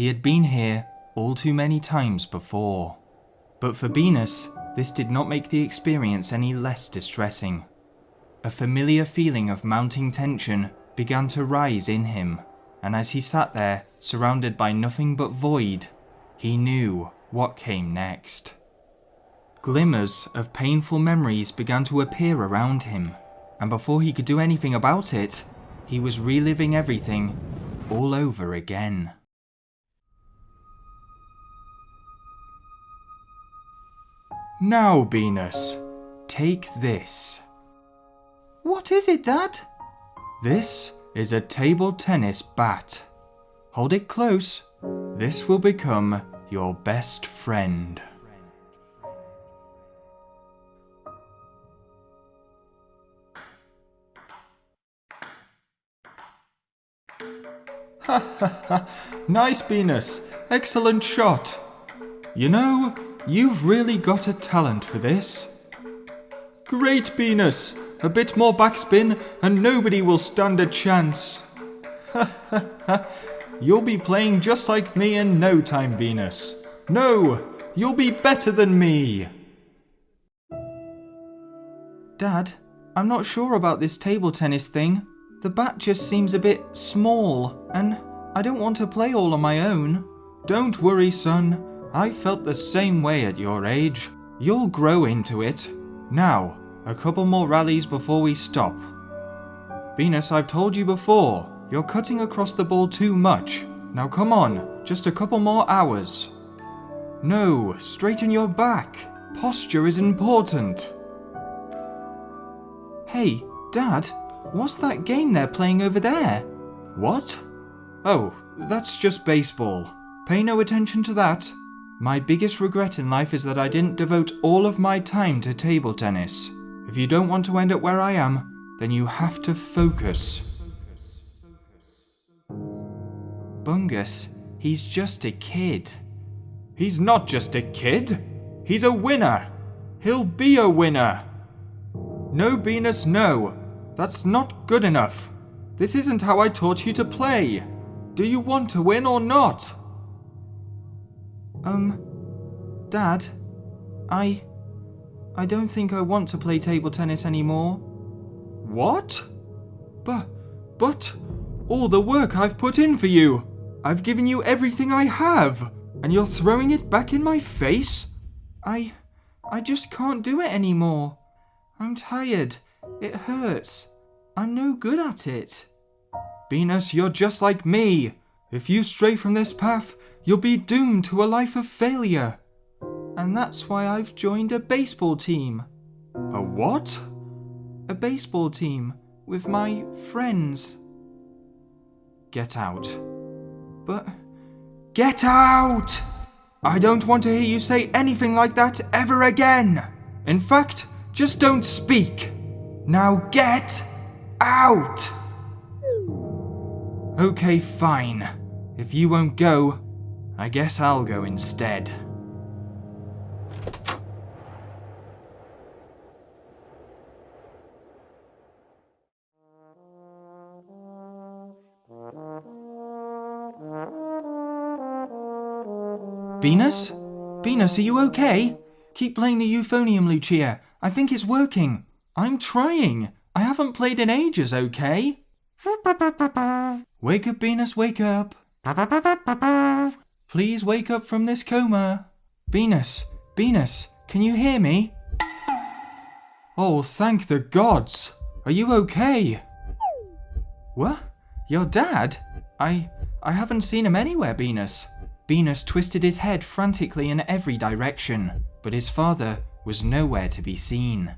He had been here all too many times before. But for Beanus, this did not make the experience any less distressing. A familiar feeling of mounting tension began to rise in him, and as he sat there, surrounded by nothing but void, he knew what came next. Glimmers of painful memories began to appear around him, and before he could do anything about it, he was reliving everything all over again. Now, Beanus, take this. What is it, Dad? This is a table tennis bat. Hold it close. This will become your best friend. Ha ha ha! Nice, Beanus. Excellent shot. You know, you've really got a talent for this. Great, Beanus. A bit more backspin and nobody will stand a chance. Ha ha ha. You'll be playing just like me in no time, Beanus. No, you'll be better than me. Dad, I'm not sure about this table tennis thing. The bat just seems a bit small, and I don't want to play all on my own. Don't worry, son. I felt the same way at your age. You'll grow into it. Now, a couple more rallies before we stop. Beanus, I've told you before, you're cutting across the ball too much. Now come on, just a couple more hours. No, straighten your back. Posture is important. Hey, Dad, what's that game they're playing over there? What? Oh, that's just baseball. Pay no attention to that. My biggest regret in life is that I didn't devote all of my time to table tennis. If you don't want to end up where I am, then you have to focus. Bungus, he's just a kid. He's not just a kid. He's a winner. He'll be a winner. No, Beanus, no. That's not good enough. This isn't how I taught you to play. Do you want to win or not? Dad, I don't think I want to play table tennis anymore. What? But, all the work I've put in for you. I've given you everything I have, and you're throwing it back in my face? I just can't do it anymore. I'm tired. It hurts. I'm no good at it. Beanus, you're just like me. If you stray from this path, you'll be doomed to a life of failure. And that's why I've joined a baseball team. A what? A baseball team with my friends. Get out. But... Get out! I don't want to hear you say anything like that ever again. In fact, just don't speak. Now get out! Okay, fine. If you won't go, I guess I'll go instead. Beanus? Beanus, are you okay? Keep playing the euphonium, Lucia. I think it's working. I'm trying. I haven't played in ages, okay? Wake up, Beanus, wake up. Please wake up from this coma. Beanus, can you hear me? Oh, thank the gods. Are you okay? What? Your dad? I haven't seen him anywhere, Beanus. Beanus twisted his head frantically in every direction, but his father was nowhere to be seen.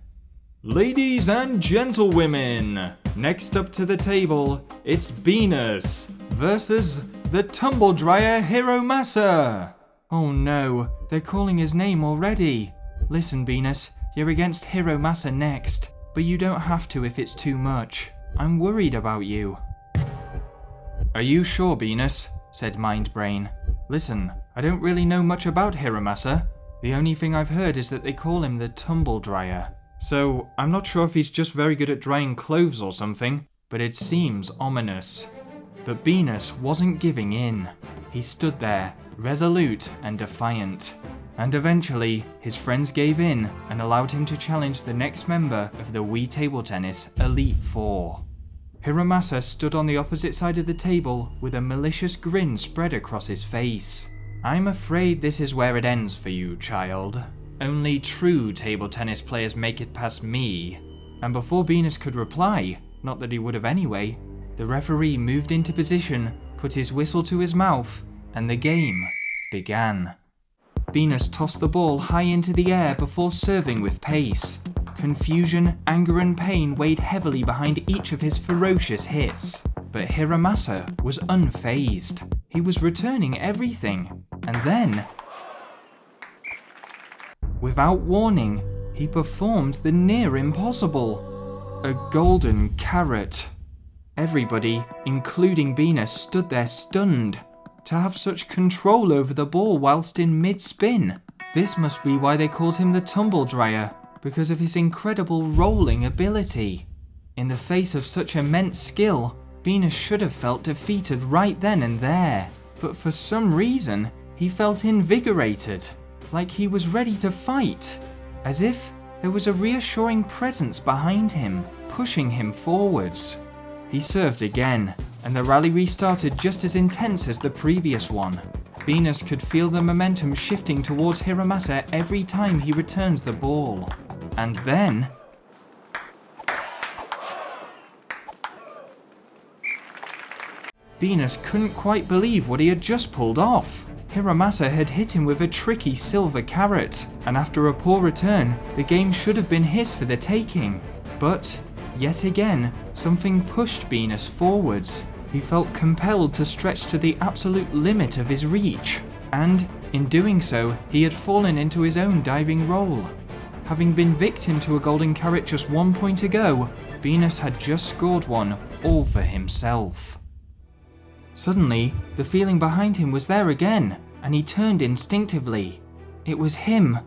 Ladies and gentlewomen, next up to the table, it's Beanus versus the Tumble Dryer Hiromasa. Oh no, they're calling his name already. Listen, Beanus, you're against Hiromasa next, but you don't have to if it's too much. I'm worried about you. Are you sure, Beanus? Said Mindbrain. Listen, I don't really know much about Hiromasa. The only thing I've heard is that they call him the Tumble Dryer. So, I'm not sure if he's just very good at drying clothes or something, but it seems ominous. But Beanus wasn't giving in. He stood there, resolute and defiant. And eventually, his friends gave in and allowed him to challenge the next member of the Wii Table Tennis Elite Four. Hiromasa stood on the opposite side of the table with a malicious grin spread across his face. "I'm afraid this is where it ends for you, child. Only true table tennis players make it past me." And before Beanus could reply, not that he would have anyway, the referee moved into position, put his whistle to his mouth, and the game began. Beanus tossed the ball high into the air before serving with pace. Confusion, anger and pain weighed heavily behind each of his ferocious hits. But Hiromasa was unfazed. He was returning everything. And then, without warning, he performed the near impossible. A golden carrot. Everybody, including Beanus, stood there stunned. To have such control over the ball whilst in mid-spin. This must be why they called him the Tumble Dryer, because of his incredible rolling ability. In the face of such immense skill, Beanus should have felt defeated right then and there. But for some reason, he felt invigorated, like he was ready to fight. As if there was a reassuring presence behind him, pushing him forwards. He served again, and the rally restarted just as intense as the previous one. Beanus could feel the momentum shifting towards Hiromasa every time he returned the ball. And then, Beanus couldn't quite believe what he had just pulled off. Hiromasa had hit him with a tricky silver carrot, and after a poor return, the game should have been his for the taking. But yet again, something pushed Beanus forwards. He felt compelled to stretch to the absolute limit of his reach, and in doing so, he had fallen into his own diving roll. Having been victim to a golden carrot just 1 point ago, Beanus had just scored one all for himself. Suddenly, the feeling behind him was there again, and he turned instinctively. It was him.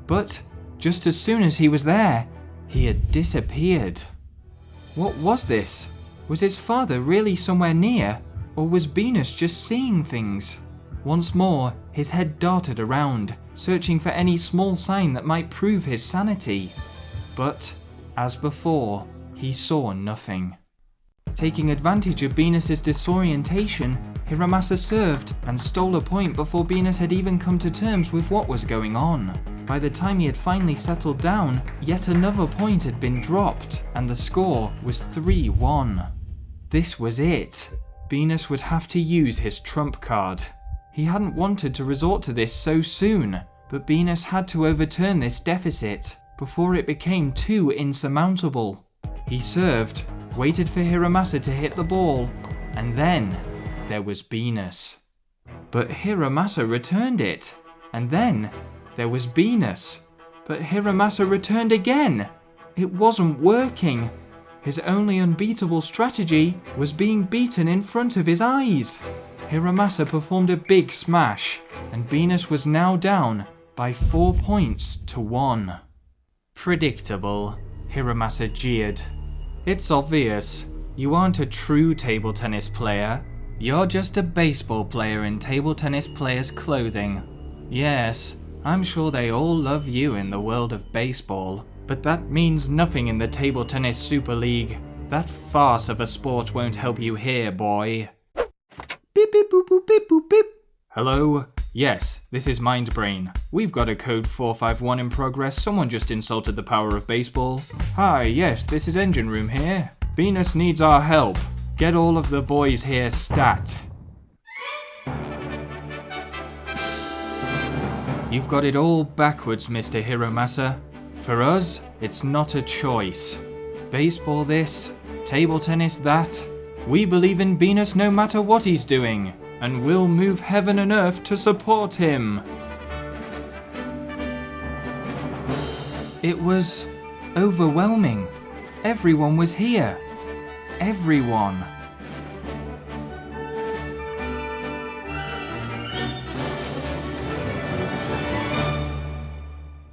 But just as soon as he was there, he had disappeared. What was this? Was his father really somewhere near, or was Beanus just seeing things? Once more, his head darted around, searching for any small sign that might prove his sanity. But, as before, he saw nothing. Taking advantage of Beanus' disorientation, Hiromasa served and stole a point before Beanus had even come to terms with what was going on. By the time he had finally settled down, yet another point had been dropped, and the score was 3-1. This was it. Beanus would have to use his trump card. He hadn't wanted to resort to this so soon, but Beanus had to overturn this deficit before it became too insurmountable. He served, waited for Hiromasa to hit the ball, and then there was Beanus. But Hiromasa returned it, and then there was Beanus. But Hiromasa returned again. It wasn't working. His only unbeatable strategy was being beaten in front of his eyes. Hiromasa performed a big smash, and Beanus was now down by 4 points to 1. Predictable, Hiromasa jeered. It's obvious. You aren't a true table tennis player. You're just a baseball player in table tennis players' clothing. Yes, I'm sure they all love you in the world of baseball, but that means nothing in the Table Tennis Super League. That farce of a sport won't help you here, boy. Beep beep boop boop beep boop beep. Hello? Yes, this is Mindbrain. We've got a code 451 in progress. Someone just insulted the power of baseball. Hi, yes, this is Engine Room here. Beanus needs our help. Get all of the boys here stat. You've got it all backwards, Mr. Hiromasa. For us, it's not a choice. Baseball this, table tennis that. We believe in Beanus no matter what he's doing, and we'll move heaven and earth to support him. It was overwhelming. Everyone was here. Everyone.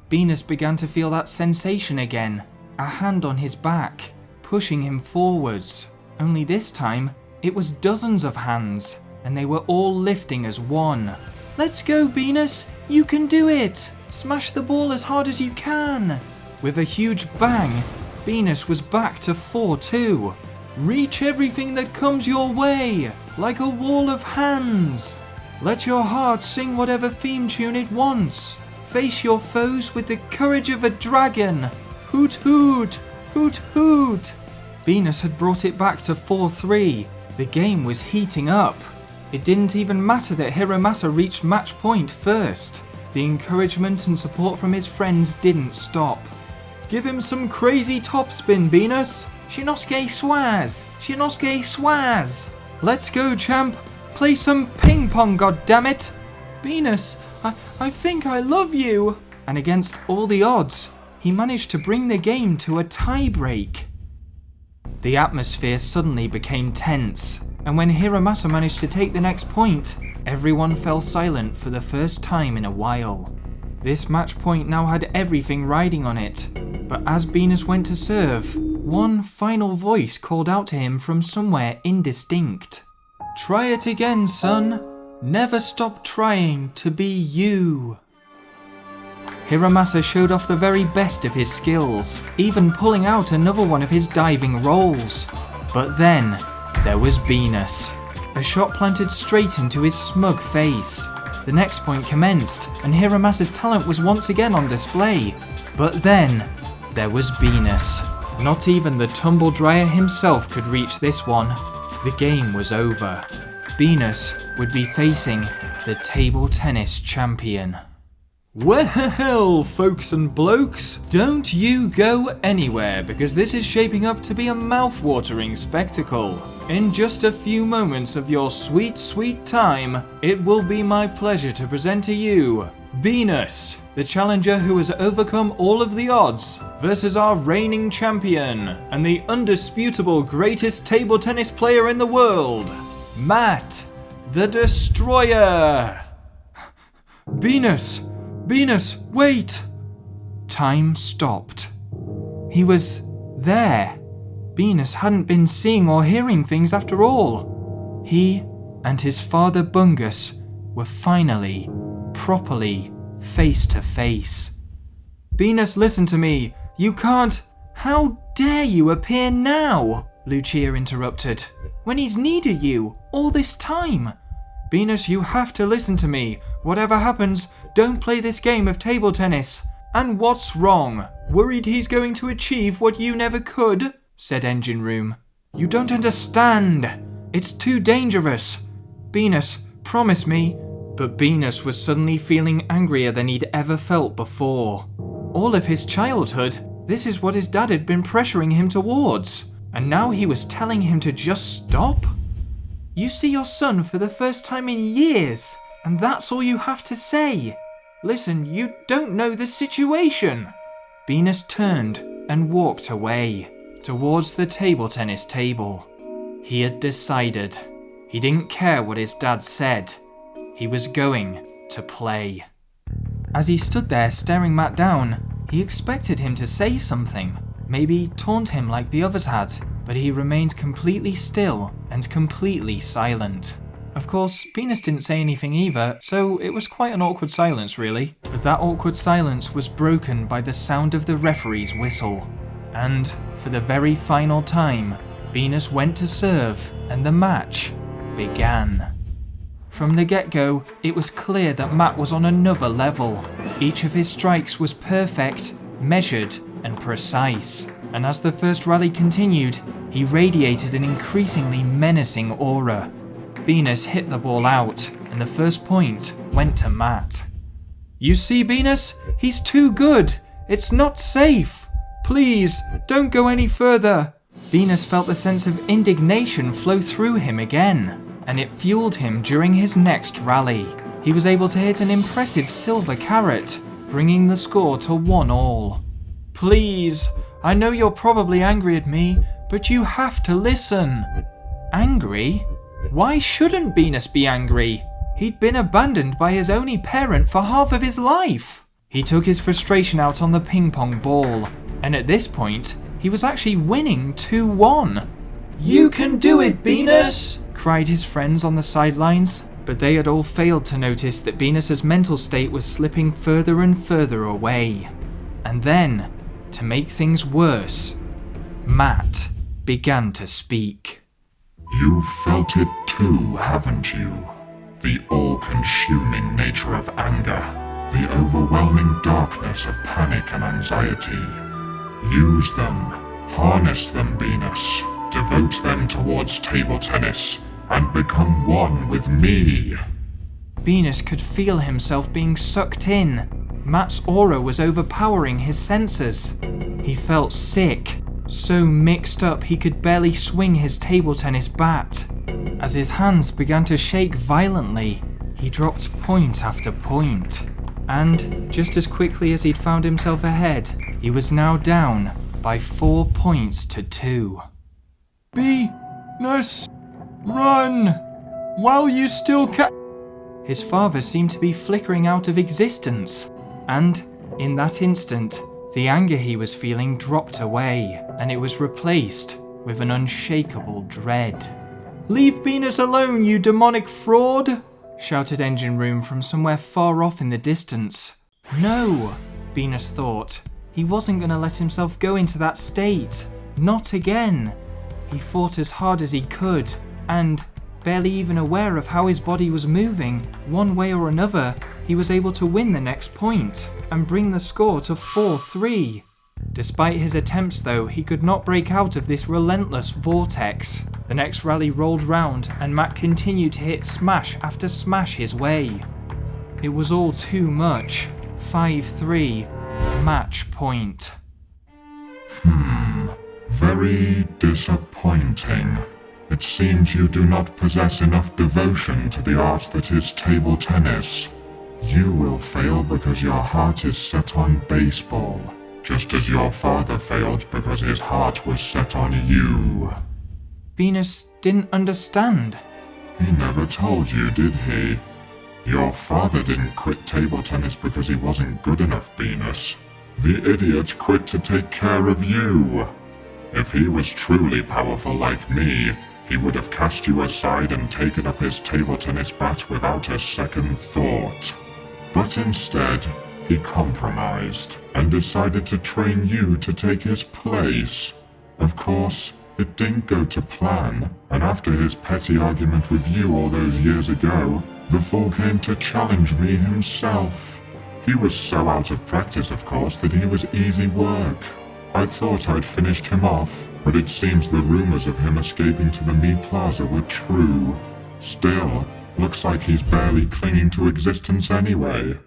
Beanus began to feel that sensation again, a hand on his back, pushing him forwards. Only this time, it was dozens of hands. and they were all lifting as one. Let's go, Beanus! You can do it! Smash the ball as hard as you can! With a huge bang, Beanus was back to 4-2. Reach everything that comes your way, like a wall of hands. Let your heart sing whatever theme tune it wants. Face your foes with the courage of a dragon. Hoot hoot! Hoot hoot! Beanus had brought it back to 4-3. The game was heating up. It didn't even matter that Hiromasa reached match point first. The encouragement and support from his friends didn't stop. Give him some crazy topspin, Beanus. Shinosuke swaz! Shinosuke swaz! Let's go, champ. Play some ping pong, goddammit. Beanus, I think I love you. And against all the odds, he managed to bring the game to a tie-break. The atmosphere suddenly became tense, and when Hiromasa managed to take the next point, everyone fell silent for the first time in a while. This match point now had everything riding on it, but as Beanus went to serve, one final voice called out to him from somewhere indistinct. Try it again, son. Never stop trying to be you. Hiromasa showed off the very best of his skills, even pulling out another one of his diving rolls. But then, there was Beanus. A shot planted straight into his smug face. The next point commenced, and Hiromasa's talent was once again on display. But then, there was Beanus. Not even the Tumble Dryer himself could reach this one. The game was over. Beanus would be facing the table tennis champion. Well, folks and blokes, don't you go anywhere because this is shaping up to be a mouth-watering spectacle. In just a few moments of your sweet, sweet time, it will be my pleasure to present to you Beanus, the challenger who has overcome all of the odds, versus our reigning champion and the undisputable greatest table tennis player in the world, Matt, the Destroyer. Beanus! Beanus, wait! Time stopped. He was there. Beanus hadn't been seeing or hearing things after all. He and his father Bungus were finally, properly, face to face. Beanus, listen to me. You can't... How dare you appear now? Lucia interrupted. When he's needed you all this time. Beanus, you have to listen to me. Whatever happens, don't play this game of table tennis. And what's wrong? Worried he's going to achieve what you never could? Said Engine Room. You don't understand. It's too dangerous. Beanus, promise me. But Beanus was suddenly feeling angrier than he'd ever felt before. All of his childhood, this is what his dad had been pressuring him towards. And now he was telling him to just stop? You see your son for the first time in years, and that's all you have to say. Listen, you don't know the situation. Beanus turned and walked away, towards the table tennis table. He had decided. He didn't care what his dad said. He was going to play. As he stood there staring Matt down, he expected him to say something, maybe taunt him like the others had, but he remained completely still and completely silent. Of course, Beanus didn't say anything either, so it was quite an awkward silence really. But that awkward silence was broken by the sound of the referee's whistle. And, for the very final time, Beanus went to serve and the match began. From the get-go, it was clear that Matt was on another level. Each of his strikes was perfect, measured, and precise. And as the first rally continued, he radiated an increasingly menacing aura. Beanus hit the ball out, and the first point went to Matt. You see, Beanus? He's too good. It's not safe. Please, don't go any further. Beanus felt the sense of indignation flow through him again, and it fueled him during his next rally. He was able to hit an impressive silver carat, bringing the score to 1-1. Please, I know you're probably angry at me, but you have to listen. Angry? Why shouldn't Beanus be angry? He'd been abandoned by his only parent for half of his life. He took his frustration out on the ping pong ball, and at this point, he was actually winning 2-1. You can do it, Beanus! cried his friends on the sidelines, but they had all failed to notice that Beanus's mental state was slipping further and further away. And then, to make things worse, Matt began to speak. You've felt it too, haven't you? The all-consuming nature of anger, the overwhelming darkness of panic and anxiety. Use them, harness them, Beanus. Devote them towards table tennis, and become one with me. Beanus could feel himself being sucked in. Matt's aura was overpowering his senses. He felt sick, so mixed up he could barely swing his table tennis bat. As his hands began to shake violently, he dropped point after point. And just as quickly as he'd found himself ahead, he was now down by 4 points to 2. Beanus, run! While you still can. His father seemed to be flickering out of existence, and in that instant, the anger he was feeling dropped away, and it was replaced with an unshakable dread. Leave Beanus alone, you demonic fraud! Shouted Engine Room from somewhere far off in the distance. No, Beanus thought. He wasn't going to let himself go into that state. Not again. He fought as hard as he could, and, barely even aware of how his body was moving, one way or another, he was able to win the next point, and bring the score to 4-3. Despite his attempts though, he could not break out of this relentless vortex. The next rally rolled round, and Matt continued to hit smash after smash his way. It was all too much. 5-3, match point. Very disappointing. It seems you do not possess enough devotion to the art that is table tennis. You will fail because your heart is set on baseball, just as your father failed because his heart was set on you. Beanus didn't understand. He never told you, did he? Your father didn't quit table tennis because he wasn't good enough, Beanus. The idiot quit to take care of you. If he was truly powerful like me, he would have cast you aside and taken up his table tennis bat without a second thought. But instead, he compromised and decided to train you to take his place. Of course, it didn't go to plan, and after his petty argument with you all those years ago, the fool came to challenge me himself. He was so out of practice, of course, that he was easy work. I thought I'd finished him off, but it seems the rumors of him escaping to the Me Plaza were true. Still, looks like he's barely clinging to existence anyway.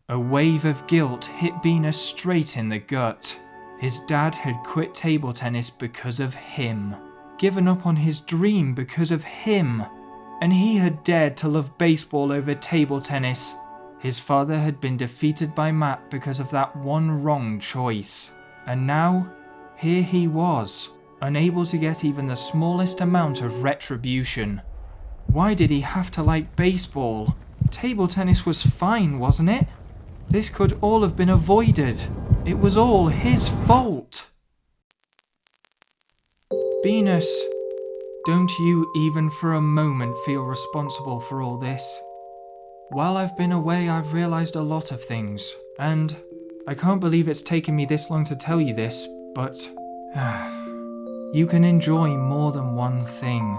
A wave of guilt hit Beanus straight in the gut. His dad had quit table tennis because of him, given up on his dream because of him, and he had dared to love baseball over table tennis. His father had been defeated by Matt because of that one wrong choice. And now, here he was, unable to get even the smallest amount of retribution. Why did he have to like baseball? Table tennis was fine, wasn't it? This could all have been avoided. It was all his fault. Beanus, don't you even for a moment feel responsible for all this? While I've been away, I've realized a lot of things, and I can't believe it's taken me this long to tell you this, but you can enjoy more than one thing.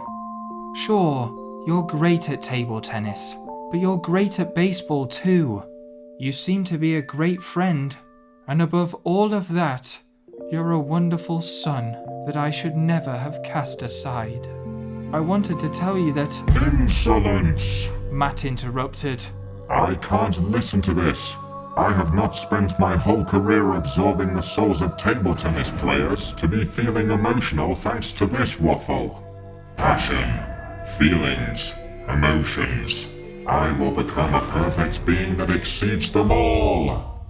Sure, you're great at table tennis, but you're great at baseball too. You seem to be a great friend, and above all of that, you're a wonderful son that I should never have cast aside. I wanted to tell you that— Insolence! Matt interrupted. I can't listen to this. I have not spent my whole career absorbing the souls of table tennis players to be feeling emotional thanks to this waffle. Passion, feelings, emotions. I will become a perfect being that exceeds them all.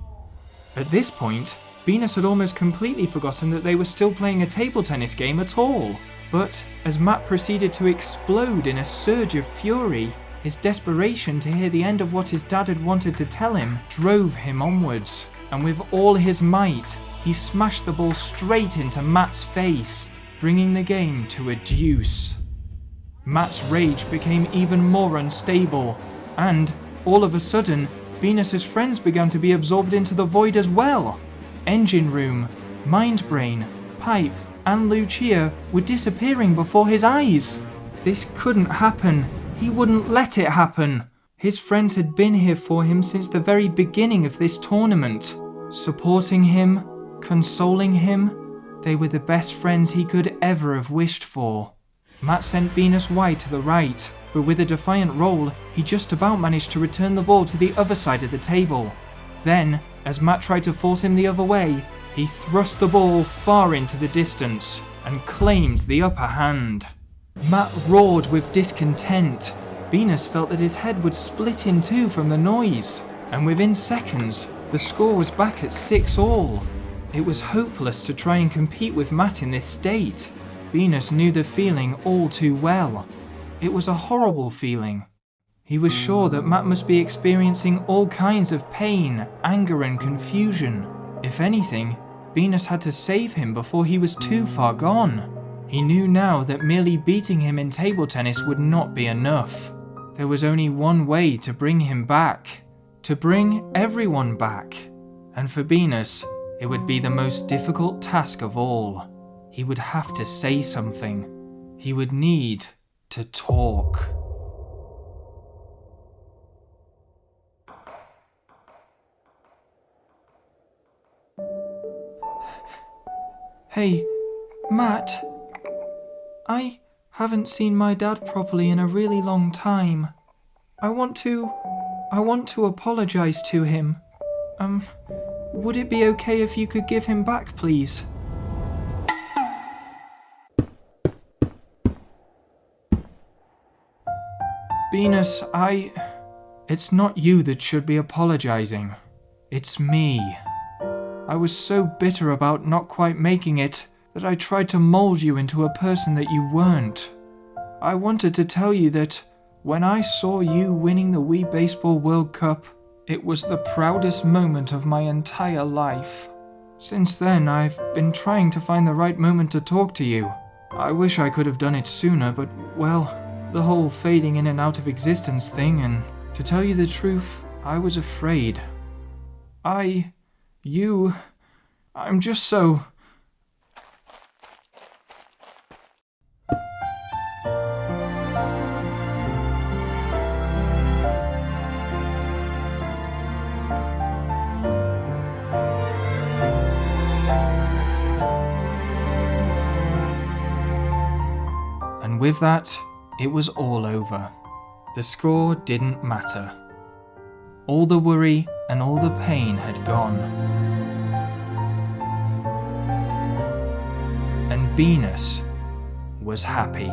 At this point, Beanus had almost completely forgotten that they were still playing a table tennis game at all. But as Matt proceeded to explode in a surge of fury, his desperation to hear the end of what his dad had wanted to tell him drove him onwards, and with all his might, he smashed the ball straight into Matt's face, bringing the game to a deuce. Matt's rage became even more unstable, and, all of a sudden, Beanus's friends began to be absorbed into the void as well. Engine Room, Mindbrain, Pipe, and Lucia were disappearing before his eyes. This couldn't happen. He wouldn't let it happen. His friends had been here for him since the very beginning of this tournament, supporting him, consoling him. They were the best friends he could ever have wished for. Matt sent Beanus wide to the right, but with a defiant roll, he just about managed to return the ball to the other side of the table. Then, as Matt tried to force him the other way, he thrust the ball far into the distance and claimed the upper hand. Matt roared with discontent. Beanus felt that his head would split in two from the noise, and within seconds, the score was back at 6-all. It was hopeless to try and compete with Matt in this state. Beanus knew the feeling all too well. It was a horrible feeling. He was sure that Matt must be experiencing all kinds of pain, anger, and confusion. If anything, Beanus had to save him before he was too far gone. He knew now that merely beating him in table tennis would not be enough. There was only one way to bring him back. To bring everyone back. And for Beanus, it would be the most difficult task of all. He would have to say something. He would need to talk. Hey, Matt. I haven't seen my dad properly in a really long time. I want to apologize to him. Would it be okay if you could give him back, please? Beanus, It's not you that should be apologizing. It's me. I was so bitter about not quite making it that I tried to mold you into a person that you weren't. I wanted to tell you that when I saw you winning the Wii Baseball World Cup, it was the proudest moment of my entire life. Since then, I've been trying to find the right moment to talk to you. I wish I could have done it sooner, but, well, the whole fading in and out of existence thing, and to tell you the truth, I was afraid. I'm just so... And with that, it was all over. The score didn't matter. All the worry and all the pain had gone. And Beanus was happy.